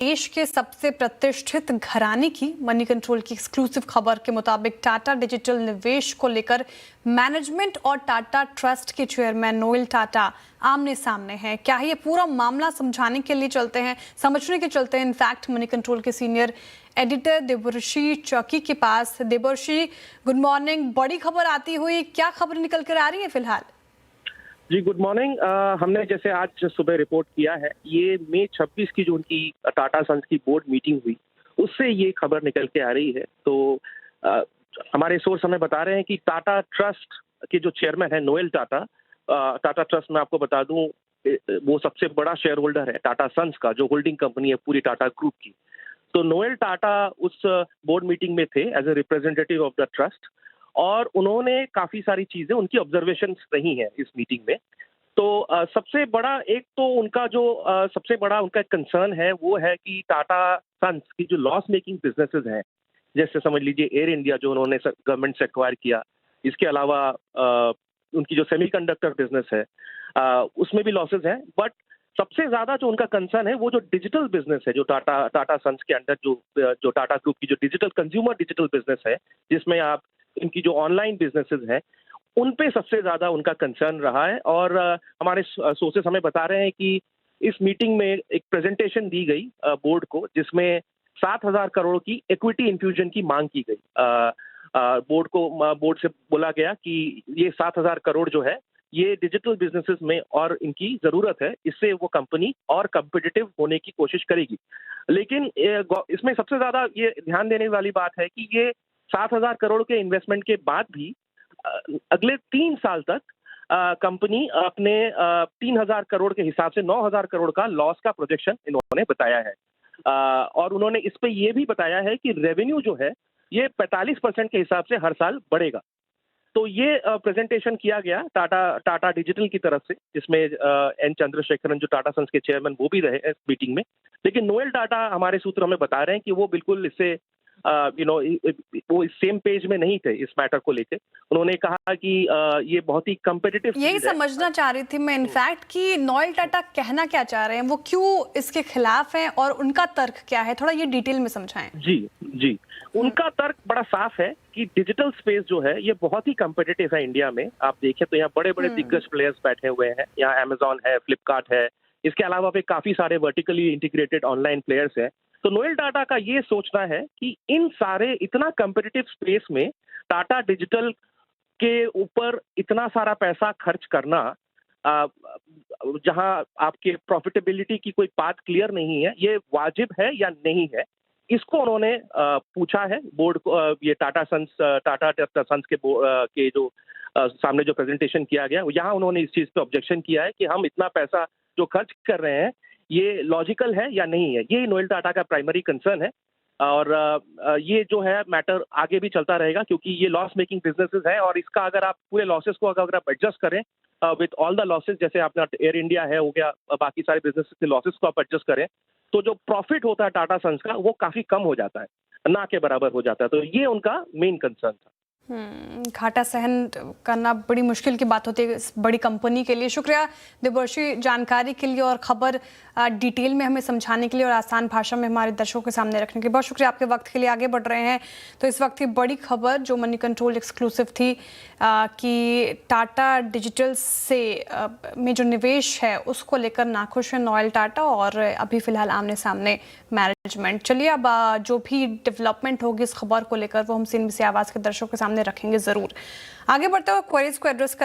देश के सबसे प्रतिष्ठित घराने की मनी कंट्रोल की एक्सक्लूसिव खबर के मुताबिक टाटा डिजिटल निवेश को लेकर मैनेजमेंट और टाटा ट्रस्ट के चेयरमैन नोएल टाटा आमने सामने हैं। क्या है ये पूरा मामला, समझने के लिए चलते हैं इनफैक्ट मनी कंट्रोल के सीनियर एडिटर देवर्षि चौकी के पास। देवर्षि, गुड मॉर्निंग। बड़ी खबर आती हुई, क्या खबर निकल कर आ रही है फिलहाल? जी गुड मॉर्निंग। हमने जैसे आज सुबह रिपोर्ट किया है, ये मई 26 की जो उनकी टाटा सन्स की बोर्ड मीटिंग हुई, उससे ये खबर निकल के आ रही है। तो हमारे सोर्स हमें बता रहे हैं कि टाटा ट्रस्ट के जो चेयरमैन है नोएल टाटा, टाटा ट्रस्ट में आपको बता दूं वो सबसे बड़ा शेयर होल्डर है टाटा सन्स का, जो होल्डिंग कंपनी है पूरी टाटा ग्रुप की। तो नोएल टाटा उस बोर्ड मीटिंग में थे as a representative of the trust, और उन्होंने काफी सारी चीजें, उनकी ऑब्जर्वेशंस रही हैं इस मीटिंग में। तो सबसे बड़ा एक तो उनका जो सबसे बड़ा उनका कंसर्न है वो है कि टाटा सन्स की जो लॉस मेकिंग बिजनेसेस हैं, जैसे समझ लीजिए एयर इंडिया जो उन्होंने गवर्नमेंट से एक्वायर किया, इसके अलावा उनकी जो सेमीकंडक्टर बिजनेस है उसमें भी लॉसेज हैं। बट सबसे ज्यादा जो उनका कंसर्न है वो जो डिजिटल बिजनेस है, जो टाटा सन्स के अंडर जो टाटा ग्रुप की जो डिजिटल कंज्यूमर डिजिटल बिजनेस है, जिसमें आप इनकी जो ऑनलाइन बिजनेसेस हैं उन पे सबसे ज्यादा उनका कंसर्न रहा है। और हमारे सोर्सेस हमें बता रहे हैं कि इस मीटिंग में एक प्रेजेंटेशन दी गई बोर्ड को, जिसमें 7,000 करोड़ की इक्विटी इन्फ्यूजन की मांग की गई। बोर्ड से बोला गया कि ये 7,000 करोड़ जो है ये डिजिटल बिजनेसेस में और इनकी जरूरत है, इससे वो कंपनी और कम्पिटिटिव होने की कोशिश करेगी। लेकिन इसमें सबसे ज्यादा ये ध्यान देने वाली बात है कि ये 7,000 करोड़ के इन्वेस्टमेंट के बाद भी अगले 3 साल तक कंपनी अपने 3,000 करोड़ के हिसाब से 9,000 करोड़ का लॉस का प्रोजेक्शन इन्होंने बताया है। और उन्होंने इस पे ये भी बताया है कि रेवेन्यू जो है ये 45% के हिसाब से हर साल बढ़ेगा। तो ये प्रेजेंटेशन किया गया टाटा डिजिटल की तरफ से, जिसमें एन चंद्रशेखरन जो टाटा सन्स के चेयरमैन वो भी रहे इस मीटिंग में। लेकिन नोएल टाटा हमारे सूत्र हमें बता रहे हैं कि वो बिल्कुल इससे वो इस सेम पेज में नहीं थे इस मैटर को लेकर। उन्होंने कहा कि ये बहुत ही कम्पिटिटिव यही समझना चाह रही थी मैं इनफैक्ट कि नोएल टाटा कहना क्या चाह रहे हैं, वो क्यों इसके खिलाफ हैं और उनका तर्क क्या है, थोड़ा ये डिटेल में समझाएं। जी उनका तर्क बड़ा साफ है कि डिजिटल स्पेस जो है ये बहुत ही कम्पिटिटिव है इंडिया में। आप देखें तो यहाँ बड़े बड़े दिग्गज प्लेयर्स बैठे हुए हैं, यहाँ अमेजॉन है, फ्लिपकार्ट है, इसके अलावा भी काफी सारे वर्टिकली इंटीग्रेटेड ऑनलाइन प्लेयर्स हैं। तो नोएल टाटा का ये सोचना है कि इन सारे इतना कम्पिटिटिव स्पेस में टाटा डिजिटल के ऊपर इतना सारा पैसा खर्च करना, जहां आपके प्रॉफिटेबिलिटी की कोई पाथ क्लियर नहीं है, ये वाजिब है या नहीं है, इसको उन्होंने पूछा है बोर्ड को। ये टाटा सन्स के जो सामने जो प्रेजेंटेशन किया गया, यहाँ उन्होंने इस चीज पे ऑब्जेक्शन किया है कि हम इतना पैसा जो खर्च कर रहे हैं ये लॉजिकल है या नहीं है। ये नोएल टाटा का प्राइमरी कंसर्न है। और ये जो है मैटर आगे भी चलता रहेगा, क्योंकि ये लॉस मेकिंग बिजनेसेस है, और इसका अगर आप पूरे लॉसेस को अगर आप एडजस्ट करें विद ऑल द लॉसेस, जैसे आपने एयर इंडिया है हो गया, बाकी सारे बिजनेसेस के लॉसेस को आप एडजस्ट करें, तो जो प्रॉफिट होता है टाटा सन्स का वो काफी कम हो जाता है, ना के बराबर हो जाता है। तो ये उनका मेन कंसर्न था। घाटा सहन करना बड़ी मुश्किल की बात होती है इस बड़ी कंपनी के लिए। शुक्रिया देवर्षि जानकारी के लिए और खबर डिटेल में हमें समझाने के लिए और आसान भाषा में हमारे दर्शकों के सामने रखने के लिए बहुत शुक्रिया। आपके वक्त के लिए आगे बढ़ रहे हैं तो इस वक्त की बड़ी खबर जो मनी कंट्रोल एक्सक्लूसिव थी कि टाटा डिजिटल से में जो निवेश है उसको लेकर नाखुश है नोएल टाटा और अभी फिलहाल आमने सामने मैनेजमेंट। चलिए अब जो भी डेवलपमेंट होगी इस खबर को लेकर वो हम CNBC आवाज़ के दर्शकों के सामने रखेंगे ज़रूर। आगे बढ़ते हुए क्वेरीज को एड्रेस